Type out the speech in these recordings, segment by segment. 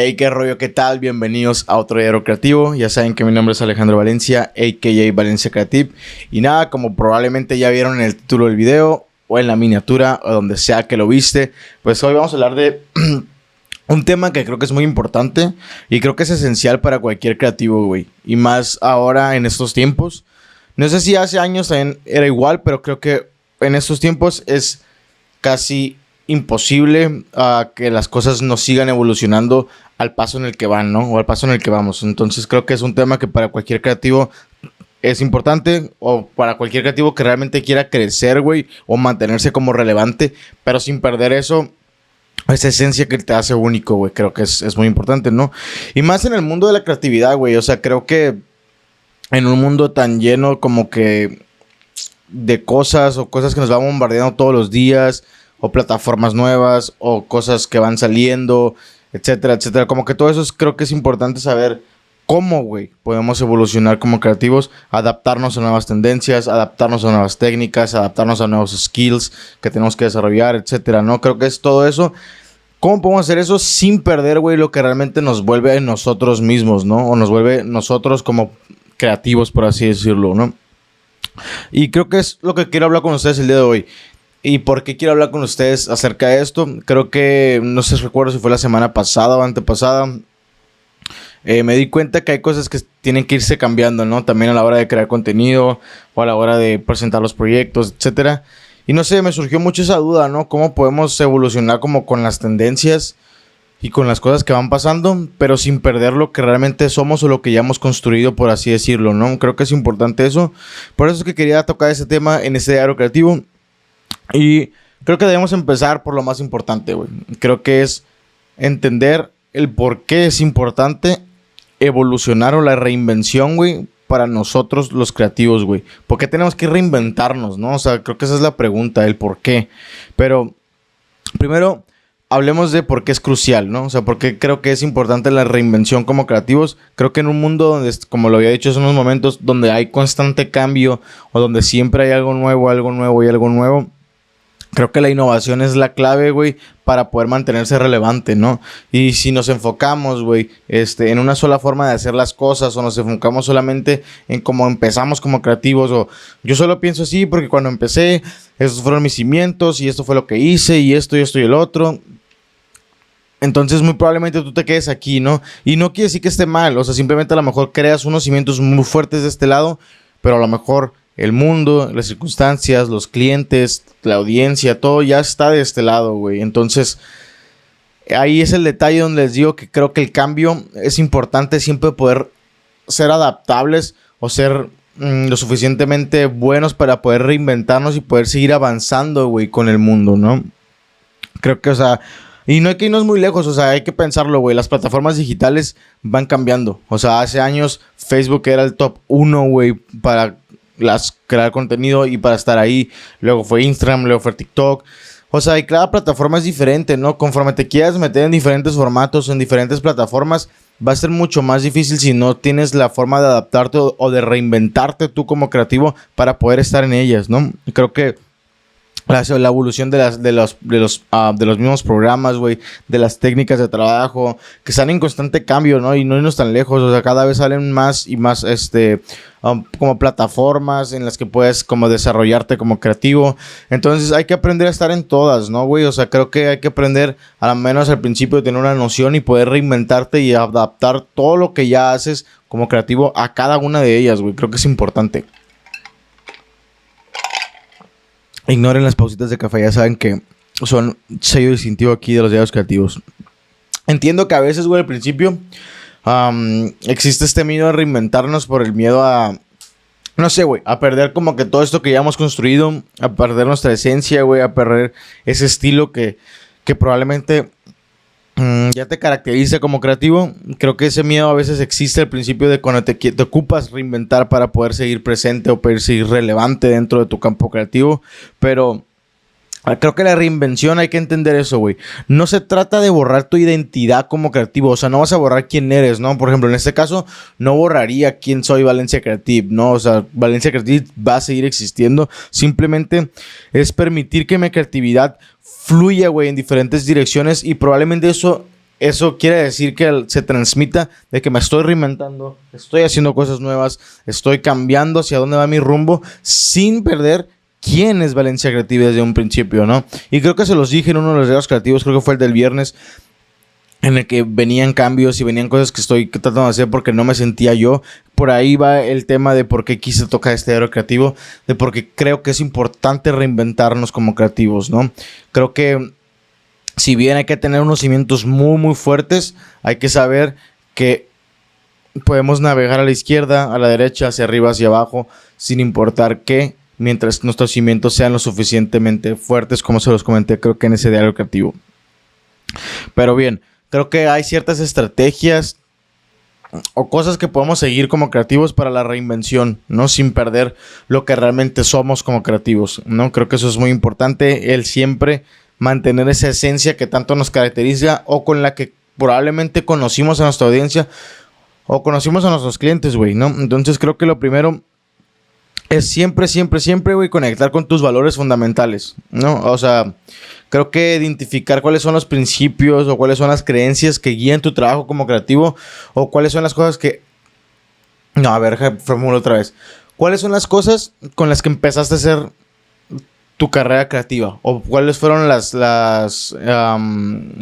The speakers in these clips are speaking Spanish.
Hey, qué rollo, qué tal, bienvenidos a otro diario creativo. Ya saben que mi nombre es Alejandro Valencia, a.k.a. Valencia Creative. Y nada, como probablemente ya vieron en el título del video o en la miniatura o donde sea que lo viste, pues hoy vamos a hablar de un tema que creo que es muy importante y creo que es esencial para cualquier creativo, güey. Y más ahora en estos tiempos. No sé si hace años también era igual, pero creo que en estos tiempos es casi imposible que las cosas no sigan evolucionando al paso en el que van, ¿no? O al paso en el que vamos. Entonces creo que es un tema que para cualquier creativo es importante, o para cualquier creativo que realmente quiera crecer, güey, o mantenerse como relevante, pero sin perder esa esencia que te hace único, güey. Creo que es muy importante, ¿no? Y más en el mundo de la creatividad, güey. O sea, creo que en un mundo tan lleno como que de cosas o cosas que nos van bombardeando todos los días, o plataformas nuevas, o cosas que van saliendo, etcétera, etcétera. Como que todo eso creo que es importante saber cómo, güey, podemos evolucionar como creativos, adaptarnos a nuevas tendencias, adaptarnos a nuevas técnicas, adaptarnos a nuevos skills que tenemos que desarrollar, etcétera, ¿no? Creo que es todo eso. ¿Cómo podemos hacer eso sin perder, güey, lo que realmente nos vuelve a nosotros mismos, ¿no? O nos vuelve nosotros como creativos, por así decirlo, ¿no? Y creo que es lo que quiero hablar con ustedes el día de hoy. ¿Y por qué quiero hablar con ustedes acerca de esto? Creo que, no sé, recuerdo si fue la semana pasada o antepasada, me di cuenta que hay cosas que tienen que irse cambiando, ¿no? También a la hora de crear contenido o a la hora de presentar los proyectos, etcétera. Y no sé, me surgió mucho esa duda, ¿no? ¿Cómo podemos evolucionar como con las tendencias y con las cosas que van pasando, pero sin perder lo que realmente somos o lo que ya hemos construido, por así decirlo, ¿no? Creo que es importante eso. Por eso es que quería tocar ese tema en este diario creativo. Y creo que debemos empezar por lo más importante, güey. Creo que es entender el por qué es importante evolucionar o la reinvención, güey, para nosotros los creativos, güey. ¿Por qué tenemos que reinventarnos, no? O sea, creo que esa es la pregunta, el por qué. Pero primero hablemos de por qué es crucial, ¿no? O sea, por qué creo que es importante la reinvención como creativos. Creo que en un mundo donde, como lo había dicho hace unos momentos, donde hay constante cambio o donde siempre hay algo nuevo y algo nuevo, creo que la innovación es la clave, güey, para poder mantenerse relevante, ¿no? Y si nos enfocamos, güey, en una sola forma de hacer las cosas, o nos enfocamos solamente en cómo empezamos como creativos, o yo solo pienso así porque cuando empecé, estos fueron mis cimientos, y esto fue lo que hice, y esto y el otro. Entonces muy probablemente tú te quedes aquí, ¿no? Y no quiere decir que esté mal, o sea, simplemente a lo mejor creas unos cimientos muy fuertes de este lado, pero a lo mejor el mundo, las circunstancias, los clientes, la audiencia, todo ya está de este lado, güey. Entonces, ahí es el detalle donde les digo que creo que el cambio es importante, siempre poder ser adaptables o ser lo suficientemente buenos para poder reinventarnos y poder seguir avanzando, güey, con el mundo, ¿no? Creo que, o sea, y no hay que irnos muy lejos, o sea, hay que pensarlo, güey. Las plataformas digitales van cambiando. O sea, hace años Facebook era el top 1, güey, para crear contenido y para estar ahí. Luego fue Instagram, luego fue TikTok. O sea, y cada plataforma es diferente, ¿no? Conforme te quieras meter en diferentes formatos, en diferentes plataformas, va a ser mucho más difícil si no tienes la forma de adaptarte o de reinventarte tú como creativo para poder estar en ellas, ¿no? Creo que la evolución de los mismos programas, güey, de las técnicas de trabajo, que están en constante cambio, ¿no? Y no irnos tan lejos, o sea, cada vez salen más y más, como plataformas en las que puedes como desarrollarte como creativo. Entonces hay que aprender a estar en todas, ¿no, güey? O sea, creo que hay que aprender, al menos al principio, de tener una noción y poder reinventarte y adaptar todo lo que ya haces como creativo a cada una de ellas, güey. Creo que es importante. Ignoren las pausitas de café, ya saben que son sello distintivo aquí de los diarios creativos. Entiendo que a veces, güey, al principio existe este miedo a reinventarnos por el miedo a, no sé, güey, a perder como que todo esto que ya hemos construido, a perder nuestra esencia, güey, a perder ese estilo que probablemente ya te caracteriza como creativo. Creo que ese miedo a veces existe al principio de cuando te ocupas reinventar para poder seguir presente o poder seguir relevante dentro de tu campo creativo. Pero creo que la reinvención hay que entender eso, güey. No se trata de borrar tu identidad como creativo. O sea, no vas a borrar quién eres, ¿no? Por ejemplo, en este caso, no borraría quién soy Valencia Creative, ¿no? O sea, Valencia Creative va a seguir existiendo. Simplemente es permitir que mi creatividad fluya, güey, en diferentes direcciones. Y probablemente eso eso quiere decir que se transmita de que me estoy reinventando, estoy haciendo cosas nuevas, estoy cambiando hacia dónde va mi rumbo sin perder quién es Valencia Creativa desde un principio, ¿no? Y creo que se los dije en uno de los videos creativos, creo que fue el del viernes, en el que venían cambios y venían cosas que estoy tratando de hacer porque no me sentía yo. Por ahí va el tema de por qué quise tocar este aero creativo, de por qué creo que es importante reinventarnos como creativos, ¿no? Creo que si bien hay que tener unos cimientos muy, muy fuertes, hay que saber que podemos navegar a la izquierda, a la derecha, hacia arriba, hacia abajo, sin importar qué, mientras nuestros cimientos sean lo suficientemente fuertes, como se los comenté, creo que en ese diario creativo. Pero bien, creo que hay ciertas estrategias o cosas que podemos seguir como creativos para la reinvención, ¿no? Sin perder lo que realmente somos como creativos, ¿no? Creo que eso es muy importante, el siempre mantener esa esencia que tanto nos caracteriza o con la que probablemente conocimos a nuestra audiencia o conocimos a nuestros clientes, güey, ¿no? Entonces creo que lo primero es siempre, siempre, siempre, güey, conectar con tus valores fundamentales, ¿no? O sea, creo que identificar cuáles son los principios o cuáles son las creencias que guían tu trabajo como creativo o cuáles son las cosas que... No, a ver, formulo otra vez. ¿Cuáles son las cosas con las que empezaste a hacer tu carrera creativa? ¿O cuáles fueron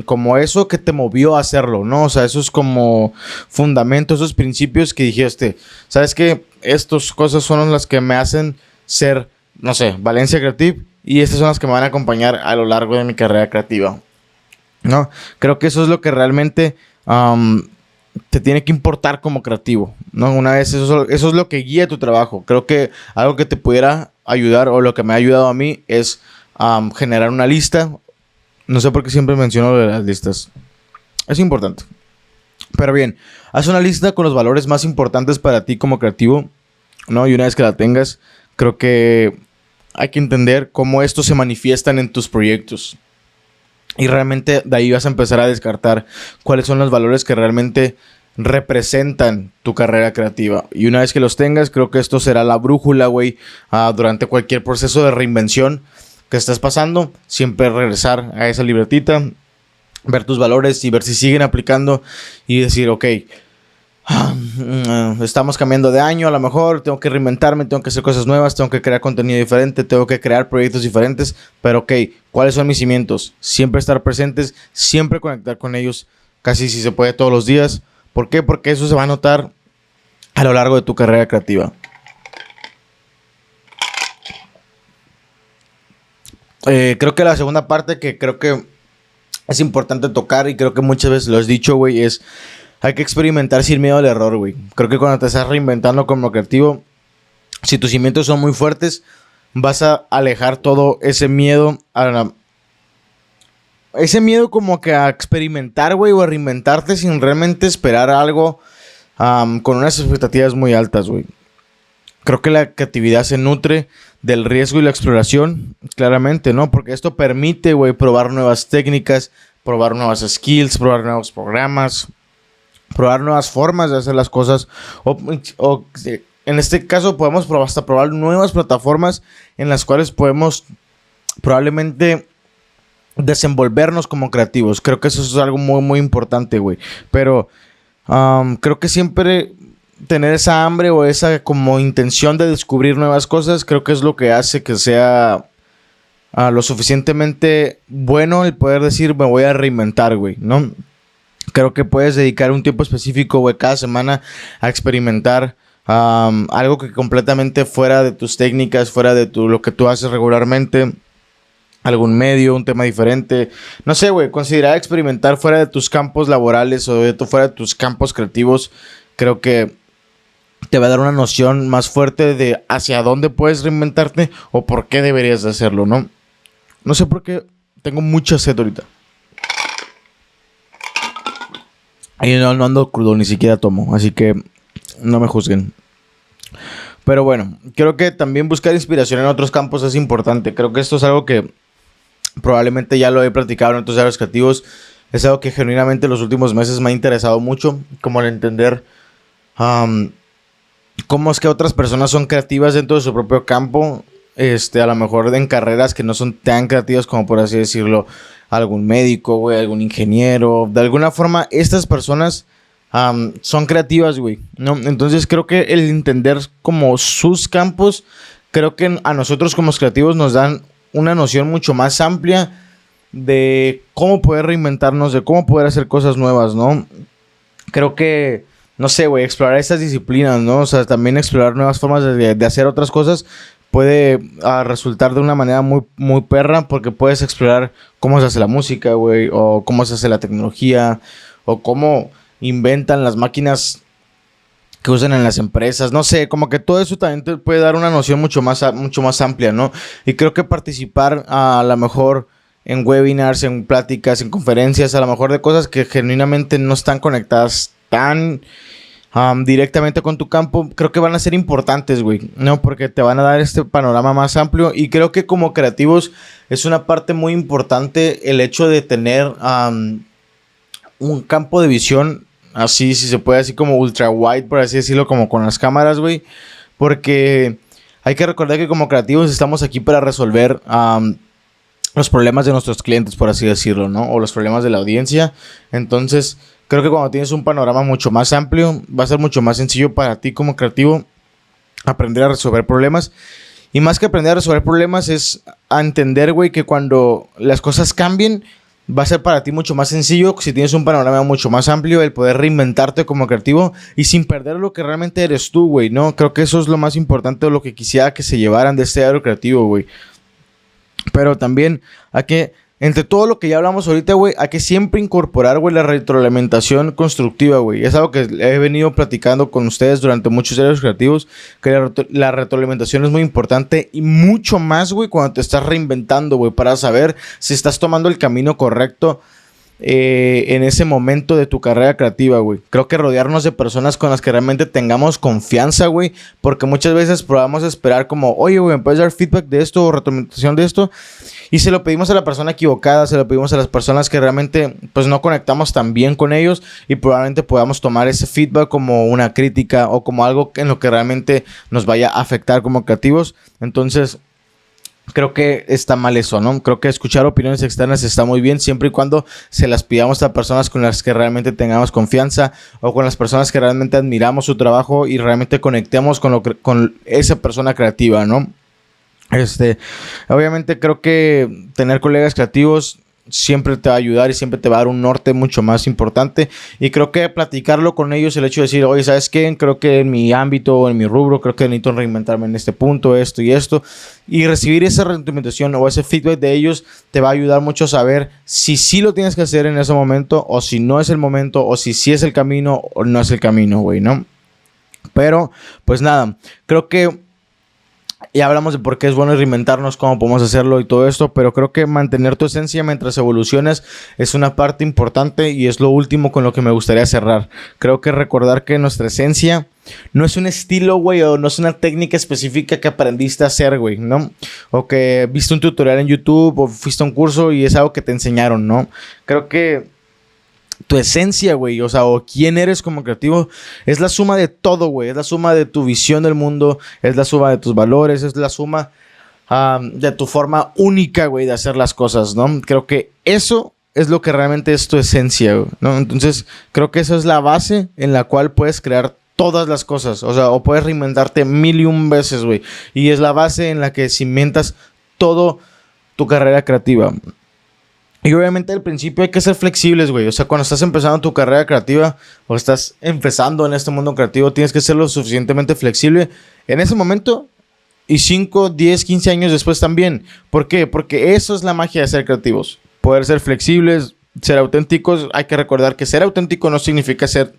como eso que te movió a hacerlo, ¿no? O sea, esos como fundamentos, esos principios que dijiste, ¿sabes qué? Estas cosas son las que me hacen ser, no sé, Valencia Creative y estas son las que me van a acompañar a lo largo de mi carrera creativa, ¿no? Creo que eso es lo que realmente te tiene que importar como creativo, ¿no? Una vez eso es lo que guía tu trabajo. Creo que algo que te pudiera ayudar o lo que me ha ayudado a mí es generar una lista. No sé por qué siempre menciono lo de las listas. Es importante. Pero bien, haz una lista con los valores más importantes para ti como creativo, ¿no? Y una vez que la tengas, creo que hay que entender cómo estos se manifiestan en tus proyectos. Y realmente de ahí vas a empezar a descartar cuáles son los valores que realmente representan tu carrera creativa. Y una vez que los tengas, creo que esto será la brújula, güey, durante cualquier proceso de reinvención que estés pasando. Siempre regresar a esa libretita, ver tus valores y ver si siguen aplicando y decir, ok, estamos cambiando de año, a lo mejor tengo que reinventarme, tengo que hacer cosas nuevas, tengo que crear contenido diferente, tengo que crear proyectos diferentes, pero ok, ¿cuáles son mis cimientos? Siempre estar presentes, siempre conectar con ellos, casi si se puede todos los días. ¿Por qué? Porque eso se va a notar a lo largo de tu carrera creativa. Creo que la segunda parte que creo que es importante tocar y creo que muchas veces lo has dicho, güey, es hay que experimentar sin miedo al error, güey. Creo que cuando te estás reinventando como creativo, si tus cimientos son muy fuertes, vas a alejar todo ese miedo ese miedo como que a experimentar, güey, o a reinventarte sin realmente esperar algo con unas expectativas muy altas, güey. Creo que la creatividad se nutre del riesgo y la exploración, claramente, ¿no? Porque esto permite, güey, probar nuevas técnicas, probar nuevas skills, probar nuevos programas, probar nuevas formas de hacer las cosas. O en este caso podemos hasta probar nuevas plataformas en las cuales podemos probablemente desenvolvernos como creativos. Creo que eso es algo muy, muy importante, güey. Pero creo que siempre tener esa hambre o esa como intención de descubrir nuevas cosas, creo que es lo que hace que sea lo suficientemente bueno el poder decir, me voy a reinventar, güey, ¿no? Creo que puedes dedicar un tiempo específico, güey, cada semana a experimentar algo que completamente fuera de tus técnicas, fuera de lo que tú haces regularmente. Algún medio, un tema diferente. No sé, güey, considerar experimentar fuera de tus campos laborales o fuera de tus campos creativos. Creo que te va a dar una noción más fuerte de hacia dónde puedes reinventarte o por qué deberías de hacerlo, ¿no? No sé por qué tengo mucha sed ahorita. Y no ando crudo, ni siquiera tomo. Así que no me juzguen. Pero bueno, creo que también buscar inspiración en otros campos es importante. Creo que esto es algo que probablemente ya lo he practicado en otros áreas creativos. Es algo que genuinamente en los últimos meses me ha interesado mucho. Como el entender cómo es que otras personas son creativas dentro de su propio campo. A lo mejor en carreras que no son tan creativas como por así decirlo algún médico, güey, algún ingeniero. De alguna forma, estas personas son creativas, güey, ¿no? Entonces creo que el entender como sus campos, creo que a nosotros como creativos nos dan una noción mucho más amplia de cómo poder reinventarnos, de cómo poder hacer cosas nuevas, ¿no? Creo que, no sé, güey, explorar estas disciplinas, ¿no? O sea, también explorar nuevas formas de hacer otras cosas puede resultar de una manera muy, muy perra, porque puedes explorar cómo se hace la música, güey, o cómo se hace la tecnología, o cómo inventan las máquinas que usan en las empresas, no sé, como que todo eso también te puede dar una noción mucho más amplia, ¿no? Y creo que participar a lo mejor en webinars, en pláticas, en conferencias, a lo mejor de cosas que genuinamente no están conectadas tan directamente con tu campo, creo que van a ser importantes, güey, ¿no? Porque te van a dar este panorama más amplio y creo que como creativos es una parte muy importante el hecho de tener un campo de visión así, si se puede, así como ultra wide, por así decirlo, como con las cámaras, güey. Porque hay que recordar que como creativos estamos aquí para resolver los problemas de nuestros clientes, por así decirlo, ¿no? O los problemas de la audiencia. Entonces, creo que cuando tienes un panorama mucho más amplio, va a ser mucho más sencillo para ti como creativo aprender a resolver problemas. Y más que aprender a resolver problemas es a entender, güey, que cuando las cosas cambien, va a ser para ti mucho más sencillo si tienes un panorama mucho más amplio, el poder reinventarte como creativo y sin perder lo que realmente eres tú, güey, ¿no? Creo que eso es lo más importante, lo que quisiera que se llevaran de este aero creativo, güey. Pero también hay que, entre todo lo que ya hablamos ahorita, güey, hay que siempre incorporar, güey, la retroalimentación constructiva, güey. Es algo que he venido platicando con ustedes durante muchos años creativos, que la retroalimentación es muy importante y mucho más, güey, cuando te estás reinventando, güey, para saber si estás tomando el camino correcto en ese momento de tu carrera creativa, güey. Creo que rodearnos de personas con las que realmente tengamos confianza, güey, porque muchas veces probamos a esperar como, oye, güey, ¿me puedes dar feedback de esto o retroalimentación de esto? Y se lo pedimos a la persona equivocada, se lo pedimos a las personas que realmente pues no conectamos tan bien con ellos y probablemente podamos tomar ese feedback como una crítica o como algo en lo que realmente nos vaya a afectar como creativos. Entonces, creo que está mal eso, ¿no? Creo que escuchar opiniones externas está muy bien siempre y cuando se las pidamos a personas con las que realmente tengamos confianza o con las personas que realmente admiramos su trabajo y realmente conectemos con esa persona creativa, ¿no? Obviamente creo que tener colegas creativos siempre te va a ayudar y siempre te va a dar un norte mucho más importante y creo que platicarlo con ellos, el hecho de decir, oye, ¿sabes qué? Creo que en mi ámbito o en mi rubro creo que necesito reinventarme en este punto, esto y esto, y recibir esa retroalimentación o ese feedback de ellos te va a ayudar mucho a saber si sí lo tienes que hacer en ese momento o si no es el momento o si sí es el camino o no es el camino, güey, ¿no? Pero, pues nada, creo que ya hablamos de por qué es bueno reinventarnos, cómo podemos hacerlo y todo esto, pero creo que mantener tu esencia mientras evolucionas es una parte importante y es lo último con lo que me gustaría cerrar. Creo que recordar que nuestra esencia no es un estilo, güey, o no es una técnica específica que aprendiste a hacer, güey, ¿no? O que viste un tutorial en YouTube o fuiste a un curso y es algo que te enseñaron, ¿no? Creo que tu esencia, güey, o sea, o quién eres como creativo, es la suma de todo, güey, es la suma de tu visión del mundo, es la suma de tus valores, es la suma de tu forma única, güey, de hacer las cosas, ¿no? Creo que eso es lo que realmente es tu esencia, güey, ¿no? Entonces, creo que esa es la base en la cual puedes crear todas las cosas, o sea, o puedes reinventarte 1001 veces, güey, y es la base en la que cimentas todo tu carrera creativa. Y obviamente al principio hay que ser flexibles, güey. O sea, cuando estás empezando tu carrera creativa o estás empezando en este mundo creativo, tienes que ser lo suficientemente flexible en ese momento y 5, 10, 15 años después también. ¿Por qué? Porque eso es la magia de ser creativos. Poder ser flexibles, ser auténticos. Hay que recordar que ser auténtico no significa ser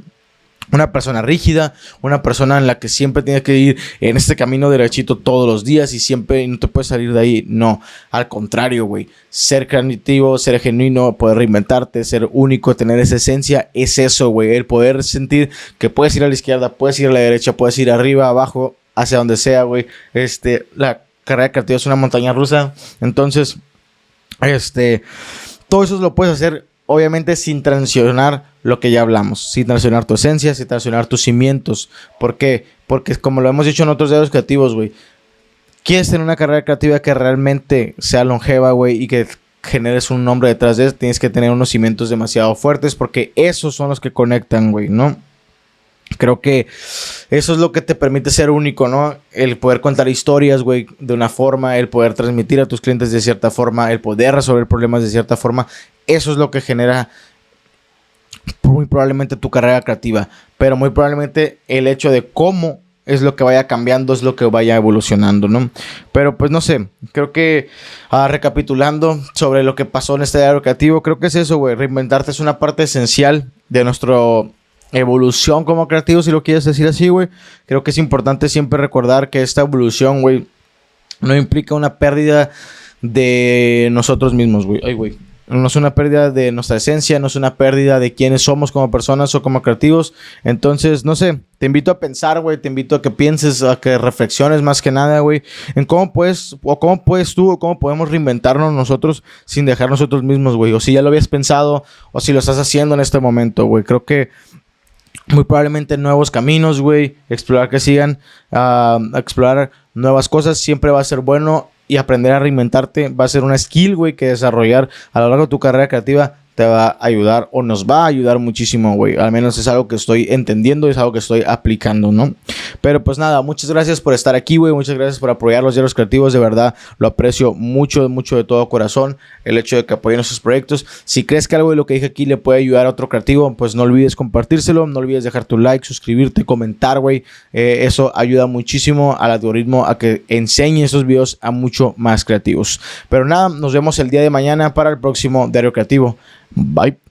una persona rígida, una persona en la que siempre tienes que ir en este camino derechito todos los días y siempre no te puedes salir de ahí. No, al contrario, güey. Ser creativo, ser genuino, poder reinventarte, ser único, tener esa esencia, es eso, güey. El poder sentir que puedes ir a la izquierda, puedes ir a la derecha, puedes ir arriba, abajo, hacia donde sea, güey. La carrera creativa es una montaña rusa. Entonces, todo eso lo puedes hacer obviamente sin traicionar lo que ya hablamos, sin traicionar tu esencia, sin traicionar tus cimientos. ¿Por qué? Porque como lo hemos dicho en otros videos creativos, güey, quieres tener una carrera creativa que realmente sea longeva, güey, y que generes un nombre detrás de eso, tienes que tener unos cimientos demasiado fuertes porque esos son los que conectan, güey, ¿no? Creo que eso es lo que te permite ser único, ¿no? El poder contar historias, güey, de una forma, el poder transmitir a tus clientes de cierta forma, el poder resolver problemas de cierta forma. Eso es lo que genera muy probablemente tu carrera creativa, pero muy probablemente el hecho de cómo es lo que vaya cambiando, es lo que vaya evolucionando, ¿no? Pero pues no sé, creo que recapitulando sobre lo que pasó en este área creativo, creo que es eso, güey, reinventarte es una parte esencial de nuestro evolución como creativos, si lo quieres decir así, güey. Creo que es importante siempre recordar que esta evolución, güey, no implica una pérdida de nosotros mismos, güey. Ay, güey. No es una pérdida de nuestra esencia, no es una pérdida de quiénes somos como personas o como creativos. Entonces, no sé, te invito a pensar, güey, te invito a que pienses, a que reflexiones más que nada, güey, en cómo puedes tú, o cómo podemos reinventarnos nosotros sin dejar nosotros mismos, güey. O si ya lo habías pensado, o si lo estás haciendo en este momento, güey. Creo que muy probablemente nuevos caminos, güey, explorar que sigan, explorar nuevas cosas siempre va a ser bueno. Y aprender a reinventarte va a ser una skill, güey, que desarrollar a lo largo de tu carrera creativa te va a ayudar o nos va a ayudar muchísimo, güey. Al menos es algo que estoy entendiendo, es algo que estoy aplicando, ¿no? Pero pues nada, muchas gracias por estar aquí, güey. Muchas gracias por apoyar los diarios creativos. De verdad, lo aprecio mucho, mucho de todo corazón. El hecho de que apoyen nuestros proyectos. Si crees que algo de lo que dije aquí le puede ayudar a otro creativo, pues no olvides compartírselo. No olvides dejar tu like, suscribirte, comentar, güey. Eso ayuda muchísimo al algoritmo a que enseñe esos videos a mucho más creativos. Pero nada, nos vemos el día de mañana para el próximo diario creativo. Bye.